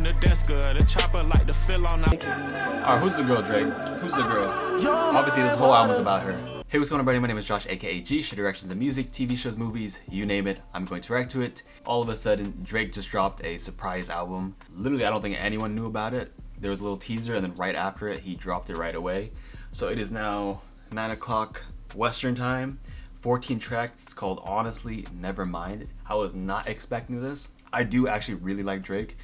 the desk, the chopper like to fill on that. Alright, who's the girl, Drake? Who's the girl? Obviously, this whole album's about her. Hey, what's going on, everybody? My name is Josh, aka G. Shit Directions in music, TV shows, movies, you name it. I'm going to react to it. All of a sudden, Drake just dropped a surprise album. Literally, I don't think anyone knew about it. There was a little teaser, and then right after it, he dropped it right away. So it is now 9 o'clock Western time. 14 tracks. It's called Honestly Nevermind. I was not expecting this. I do actually really like Drake.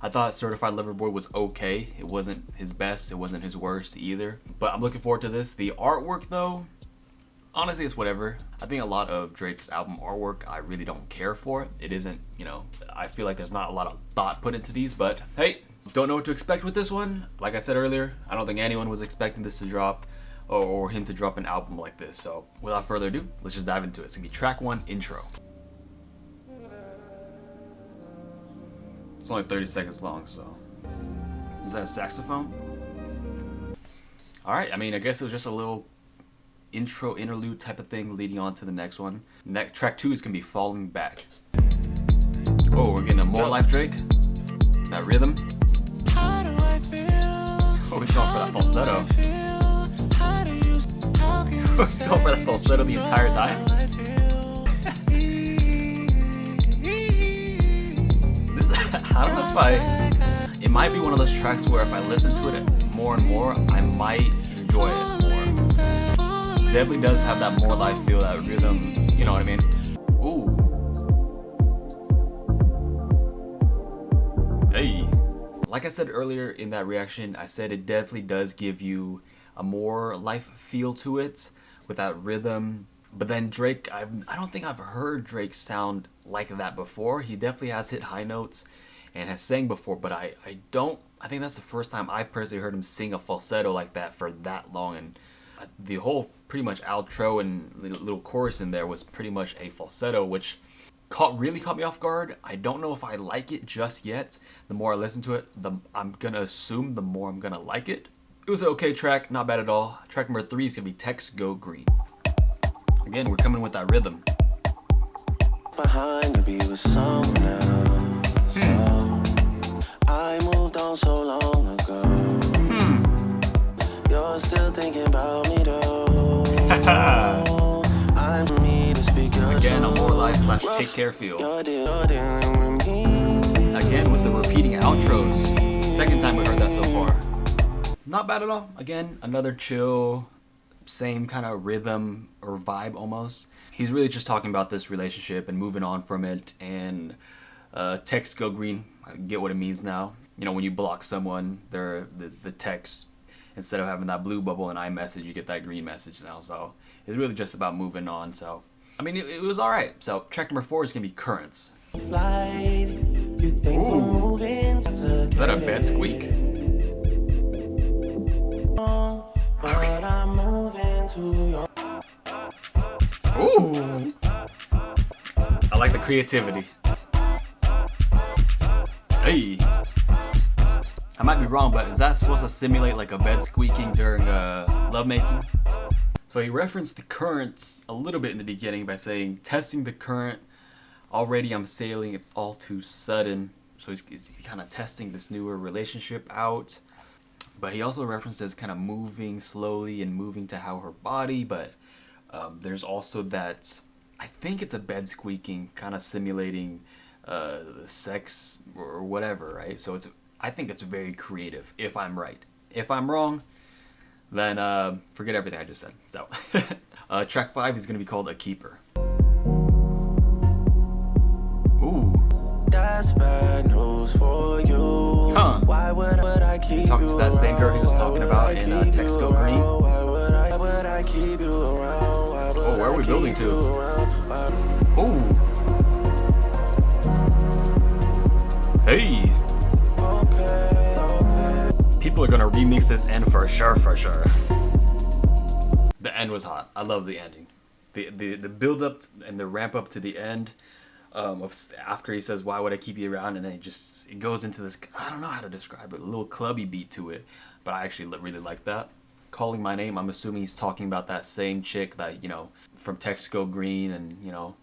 I thought Certified Lover Boy was okay. It wasn't his best. It wasn't his worst either. But I'm looking forward to this. The artwork, though, honestly, it's whatever. I think a lot of Drake's album artwork I really don't care for. It isn't, you know, I feel like there's not a lot of thought put into these, but hey, don't know what to expect with this one. Like I said earlier, I don't think anyone was expecting this to drop or him to drop an album like this. So without further ado, let's just dive into it. It's gonna be track 1, intro. It's only 30 seconds long, so. Is that a saxophone? Alright, I mean, I guess it was just a little intro interlude type of thing leading on to the next one. Track 2 is gonna be Falling Back. Oh, we're getting a more life Drake. That rhythm. Oh, he's going for that falsetto. He's going for that falsetto the entire time. I don't know if it might be one of those tracks where if I listen to it more and more, I might enjoy it more. Definitely does have that more life feel, that rhythm, you know what I mean? Ooh. Hey. Like I said earlier in that reaction, I said it definitely does give you a more life feel to it with that rhythm. But then Drake, I don't think I've heard Drake sound like that before. He definitely has hit high notes and has sang before, but I think that's the first time I personally heard him sing a falsetto like that for that long. And the whole pretty much outro and little chorus in there was pretty much a falsetto, which really caught me off guard. I don't know if I like it just yet. The more I listen to it, I'm gonna assume the more I'm gonna like it. It was an okay track, not bad at all. Track number 3 is gonna be Text Go Green. Again, we're coming with that rhythm. Behind to be with someone else. I moved on so long ago. You're still thinking about me though. I'm me to speak your again, a more life / take care feel. Again, with the repeating outros. Second time we heard that so far. Not bad at all. Again, another chill, same kind of rhythm or vibe almost. He's really just talking about this relationship and moving on from it. And text go green, I get what it means now. You know, when you block someone, the text, instead of having that blue bubble in iMessage, you get that green message now. So it's really just about moving on. So I mean, it was all right. So track number 4 is gonna be Currents. Ooh. Is that a bed squeak? Ooh. I like the creativity. Hey. I might be wrong, but is that supposed to simulate like a bed squeaking during lovemaking? So he referenced the currents a little bit in the beginning by saying, testing the current, already I'm sailing, it's all too sudden. So he's kind of testing this newer relationship out. But he also references kind of moving slowly and moving to how her body, but there's also that, I think it's a bed squeaking, kind of simulating sex or whatever, right? So I think it's very creative, if I'm right. If I'm wrong, then forget everything I just said. So track 5 is going to be called A Keeper. Ooh. That's bad news for you. Huh. Why would I keep he's talking to that same girl he was talking about in Text Go Green. Why would I keep you around? Oh, where are we building to? Ooh. Hey. People are gonna remix this end for sure, for sure. The end was hot. I love the ending. The build up and the ramp up to the end of after he says, "Why would I keep you around?" and then it goes into this, I don't know how to describe it, a little clubby beat to it, but I actually really like that. Calling my name, I'm assuming he's talking about that same chick that, you know, from Text Go Green, and, you know,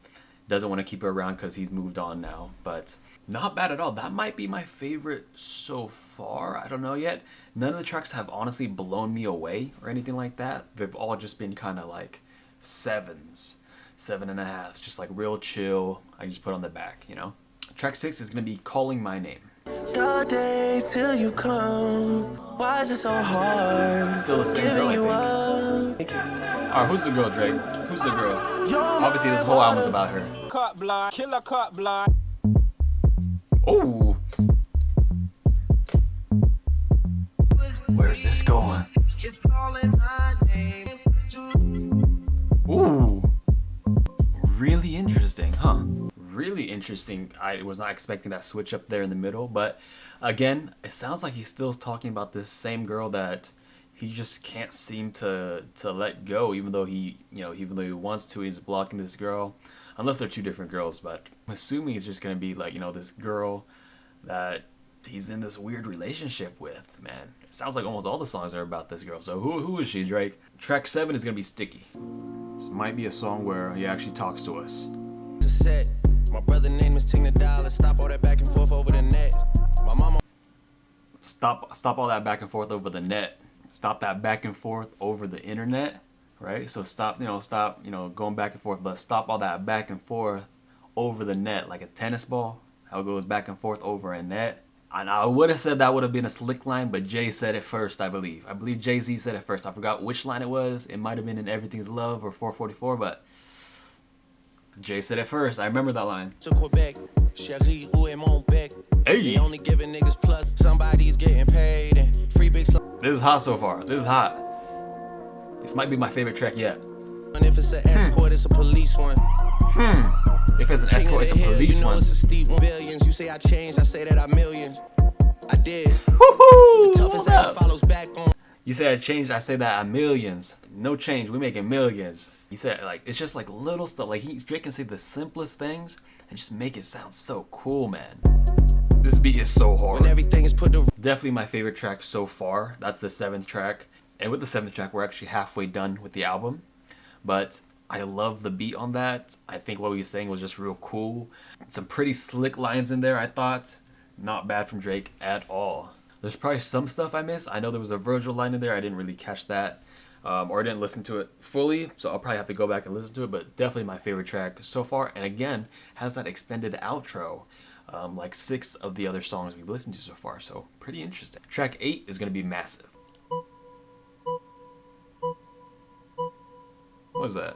doesn't want to keep her around because he's moved on now. But not bad at all. That might be my favorite so far. I don't know yet. None of the tracks have honestly blown me away or anything like that. They've all just been kind of like 7s, 7.5s, just like real chill. I just put on the back, you know. Track 6 is gonna be Calling My Name. The day till you come. Why is it so hard? It's still the same girl, I think. Alright, who's the girl, Drake? Who's the girl? Obviously, this whole album's about her. Cut blood, killer cut blood. Oh, where's this going? Ooh, really interesting, huh? Really interesting. I was not expecting that switch up there in the middle, but again, it sounds like he's still talking about this same girl that he just can't seem to let go, even though he wants to. He's blocking this girl, unless they're two different girls. But I'm assuming it's just gonna be like, you know, this girl that he's in this weird relationship with. Man, it sounds like almost all the songs are about this girl. So who is she, Drake? Track 7 is gonna be Sticky. This might be a song where he actually talks to us. My brother name is Tina Dollar. Stop all that back and forth over the net. My mama. Stop all that back and forth over the net. Stop that back and forth over the internet, right? So stop going back and forth, but stop all that back and forth over the net, like a tennis ball, how it goes back and forth over a net. And I would have said that would have been a slick line, but Jay said it first, I believe. I believe Jay-Z said it first. I forgot which line it was. It might have been in Everything's Love or 444, but Jay said it first. I remember that line. Hey. They only giving niggas plus. Somebody's getting paid and free big. This is hot so far. This is hot. This might be my favorite track yet. And if it's an escort, it's a police one. If it's an escort, it's a police one. It's a steep one. Billions. You say I changed, I say that I millions. I did. Woohoo! Toughest that follows back on. You say I changed, I say that I'm millions. No change, we making millions. You said, like, it's just like little stuff. Like, Drake can say the simplest things and just make it sound so cool, man. This beat is so hard. When everything is put to... Definitely my favorite track so far. That's the 7th track. And with the 7th track, we're actually halfway done with the album. But I love the beat on that. I think what he was saying was just real cool. Some pretty slick lines in there, I thought. Not bad from Drake at all. There's probably some stuff I missed. I know there was a Virgil line in there. I didn't really catch that. Or I didn't listen to it fully, so I'll probably have to go back and listen to it, but definitely my favorite track so far. And again, has that extended outro, like 6 of the other songs we've listened to so far, so pretty interesting. Track 8 is going to be Massive. What is that?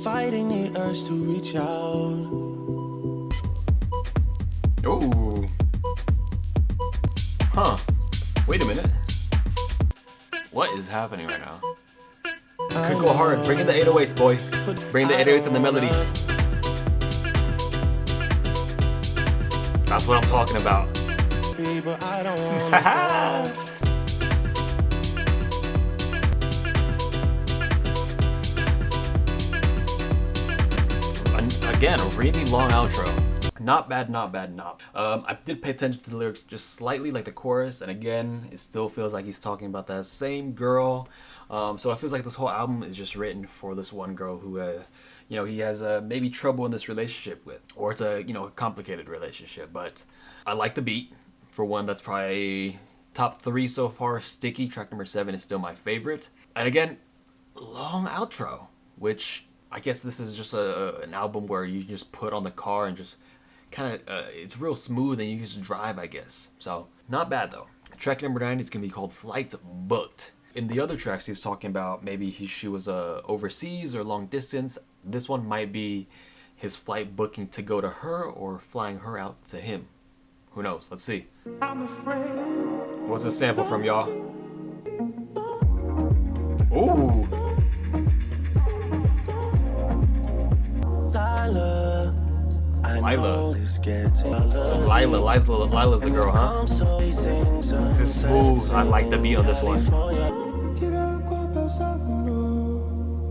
Fighting the urge to reach out. Ooh. Huh. Wait a minute. What is happening right now? Could go hard. Bring in the 808s, boy. Bring the 808s and the melody. That's what I'm talking about. Again, a really long outro. Not bad, not bad, not. I did pay attention to the lyrics just slightly, like the chorus, and again, it still feels like he's talking about that same girl. So it feels like this whole album is just written for this one girl who, he has maybe trouble in this relationship with, or it's a, a complicated relationship. But I like the beat. For one, that's probably top 3 so far. Sticky, track number 7, is still my favorite. And again, long outro, which I guess this is just an album where you just put on the car and just kind of, it's real smooth and you just drive, I guess. So, not bad though. Track number 9 is going to be called Flights Booked. In the other tracks, he was talking about maybe she was overseas or long distance. This one might be his flight booking to go to her or flying her out to him. Who knows? Let's see. What's this sample from, y'all? Ooh. Lila. So Lila's the girl, huh? This is smooth. I like the beat on this one.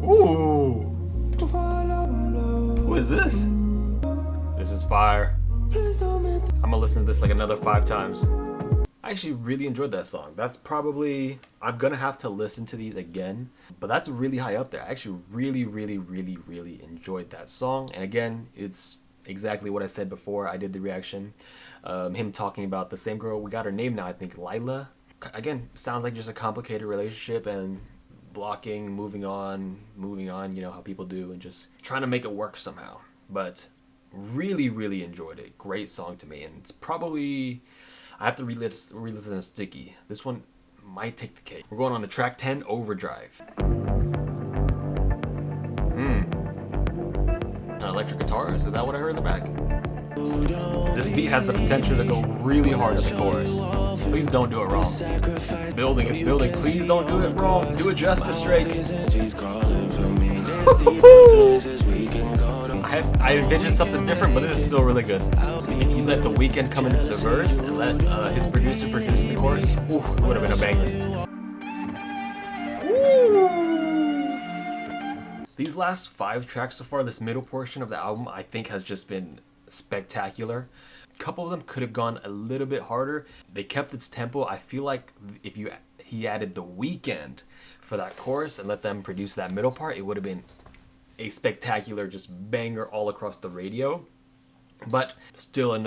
Ooh. Who is this? This is fire. I'm gonna listen to this like another 5 times. I I actually really enjoyed that song. That's probably, I'm gonna have to listen to these again, but that's really high up there. I actually really, really, really, really enjoyed that song. And again, it's exactly what I said before I did the reaction. Him talking about the same girl, we got her name now, I think, Lila. Again, sounds like just a complicated relationship and blocking, moving on, you know how people do, and just trying to make it work somehow. But really, really enjoyed it. Great song to me, and it's probably, I have to re-listen to Sticky. This one might take the cake. We're going on to track 10, Overdrive. An electric guitar, is that what I heard in the back? This beat has the potential to go really hard in the chorus. Please don't do it wrong. Building is building, please don't do it wrong. Do it justice, Drake. I envisioned something different, but this is still really good. If you let The Weeknd come in for the verse and let his producer produce the chorus, it would have been a banger. These last 5 tracks so far, this middle portion of the album, I think has just been spectacular. A couple of them could have gone a little bit harder. They kept its tempo. I feel like if he added The Weeknd for that chorus and let them produce that middle part, it would have been a spectacular just banger all across the radio. But still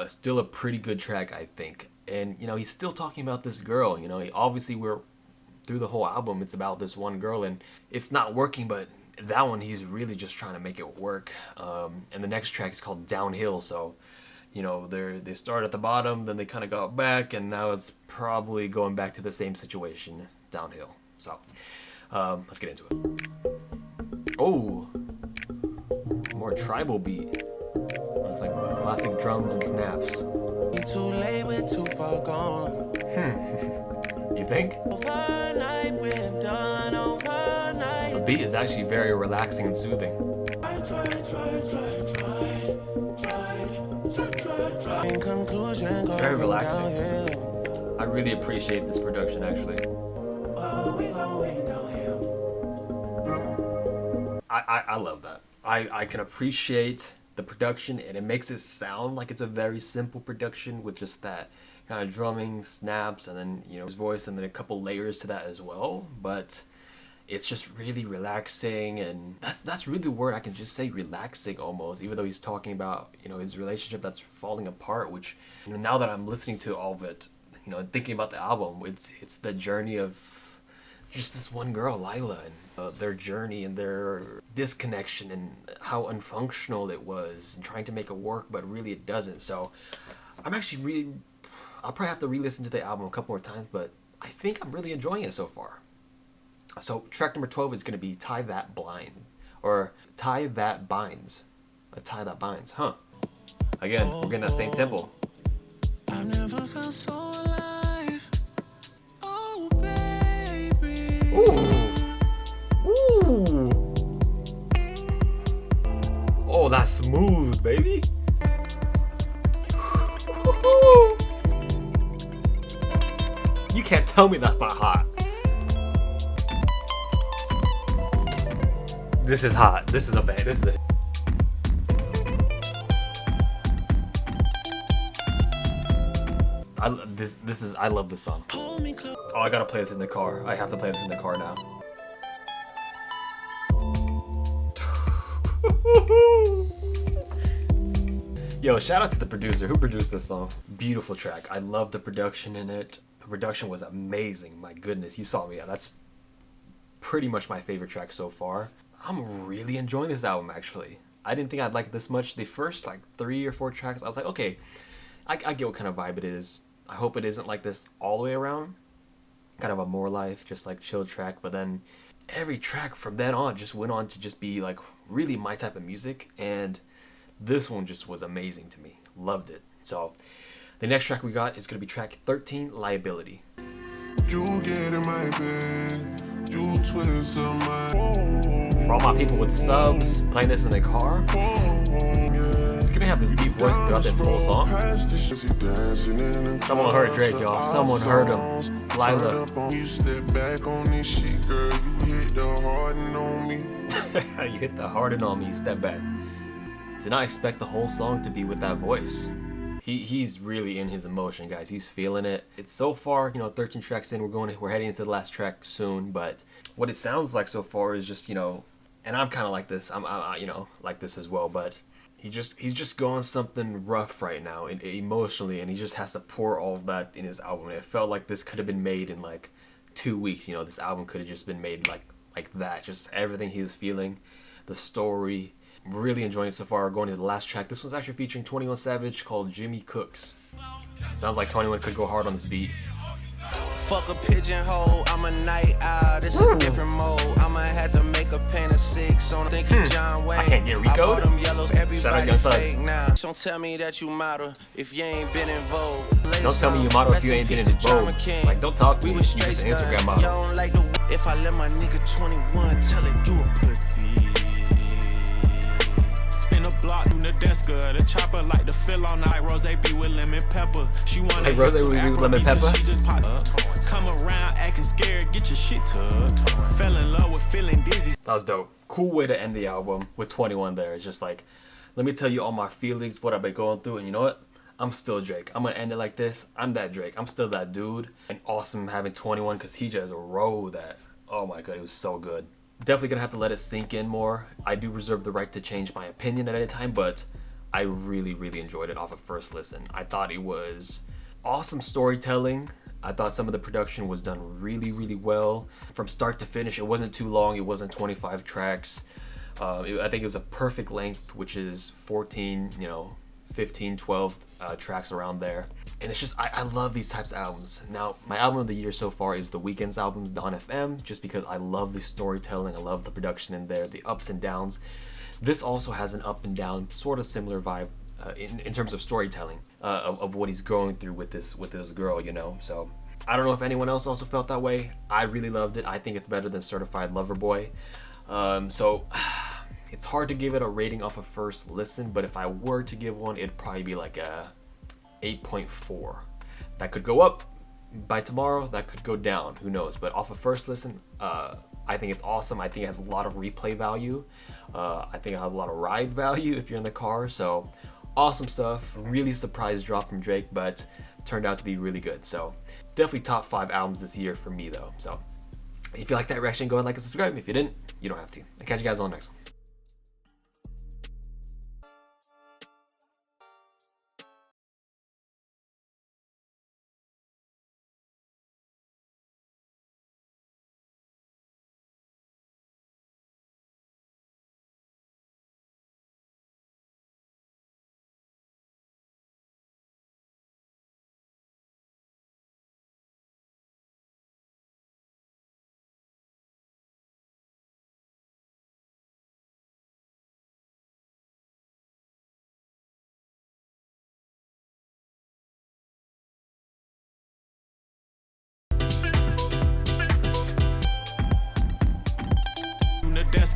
still a pretty good track, I think. And you know, he's still talking about this girl. You know, obviously we're through the whole album, it's about this one girl, and it's not working, but that one he's really just trying to make it work. And the next track is called Downhill, so you know, they start at the bottom, then they kind of go back, and now it's probably going back to the same situation, downhill. So let's get into it. Oh, more tribal beat. Looks like classic drums and snaps. Too late, we're too far gone. You think? Overnight, we're done overnight. The beat is actually very relaxing and soothing. It's very relaxing. I really appreciate this production, actually. I love that. I can appreciate the production, and it makes it sound like it's a very simple production with just that kind of drumming, snaps, and then, you know, his voice, and then a couple layers to that as well. But it's just really relaxing, and that's really the word I can just say, relaxing almost, even though he's talking about, you know, his relationship that's falling apart, which, you know, now that I'm listening to all of it, you know, thinking about the album, it's the journey of just this one girl, Lila, and their journey and their disconnection and how unfunctional it was and trying to make it work, but really it doesn't. So I'll probably have to re-listen to the album a couple more times, but I think I'm really enjoying it so far. So track number 12 is going to be Tie That Blind, or Tie That Binds. A Tie That Binds, huh? Again, we're getting that same tempo. I've never felt so alive. Oh, baby. Ooh. Ooh. Oh, that's smooth, baby. You can't tell me that's not hot. This is hot. This is a bang. This is it. I love this song. Oh, I gotta play this in the car. I have to play this in the car now. Yo, shout out to the producer who produced this song. Beautiful track. I love the production in it. The production was amazing. My goodness, you saw me. Yeah, that's pretty much my favorite track so far. I'm really enjoying this album, actually. I didn't think I'd like it this much. The first like 3 or 4 tracks, I was like, okay, I get what kind of vibe it is. I hope it isn't like this all the way around. Kind of a more life, just like chill track. But then every track from then on just went on to just be like really my type of music. And this one just was amazing to me. Loved it. So the next track we got is going to be track 13, Liability. You get in my bed, you twist on my. For all my people with subs playing this in their car, it's gonna have this deep voice throughout this whole song. Someone heard Drake, y'all. Someone heard him. Lila. You step back on this shit, girl. You hit the harden on me. You hit the harden on me. Step back. Did not expect the whole song to be with that voice. He's really in his emotion, guys. He's feeling it. It's so far, 13 tracks in. We're heading into the last track soon, but what it sounds like so far is just, and I'm kind of like this. I'm like this as well, but he's just going something rough right now emotionally, and he just has to pour all of that in his album. And it felt like this could have been made in like 2 weeks. This album could have just been made like that. Just everything he was feeling, the story. Really enjoying it so far. Going to the last track. This one's actually featuring 21 Savage, called Jimmy Cooks. Sounds like 21 could go hard on this beat. Fuck a pigeonhole, I'm a night owl, this a different mode. I'ma have to make a paint of 6 on thinking John Wayne. I can't get Rico. Them yellows, everybody Young Thug. fake now. Don't tell me that you model if you ain't been in vogue. Don't tell me you model if you ain't been in vogue. Like, don't talk to me. You just an Instagram model. You don't like the if I let my nigga 21 tell it you a pussy. Spin a block through the desk, the chopper like the fill all night. Rose be with lemon pepper. She wanna Like Rose with lemon pepper? She just pop up. Come around acting scared, get your shit tucked. Fell in love with feeling dizzy. That was dope. Cool way to end the album with 21 there. It's just like, let me tell you all my feelings, what I've been going through, and you know what? I'm still Drake. I'm gonna end it like this. I'm that Drake. I'm still that dude. And awesome having 21 because he just rode that. Oh my god, it was so good. Definitely gonna have to let it sink in more. I do reserve the right to change my opinion at any time, but I really, really enjoyed it off of first listen. I thought it was awesome storytelling. I thought some of the production was done really, really well. From start to finish, it wasn't too long. It wasn't 25 tracks. I think it was a perfect length, which is 14, 15, 12 tracks around there. And it's just, I love these types of albums. Now, my album of the year so far is The Weeknd's album, Dawn FM, just because I love the storytelling, I love the production in there, the ups and downs. This also has an up and down, sort of similar vibe in terms of storytelling of what he's going through with this girl, So I don't know if anyone else also felt that way. I really loved it. I think it's better than Certified Lover Boy. So it's hard to give it a rating off of first listen, but if I were to give one, it'd probably be like a 8.4. That could go up by tomorrow, that could go down, who knows. But off of first listen, I think it's awesome. I think it has a lot of replay value. I think it has a lot of ride value if you're in the car. So awesome stuff. Really surprised drop from Drake, but turned out to be really good. So definitely top 5 albums this year for me though. So if you like that reaction, go ahead and like and subscribe. If you didn't, you don't have to. I'll catch you guys on the next one.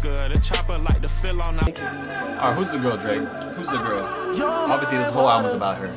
The chopper like the fill all night. Alright, who's the girl, Drake? Who's the girl? Obviously, this whole album's about her.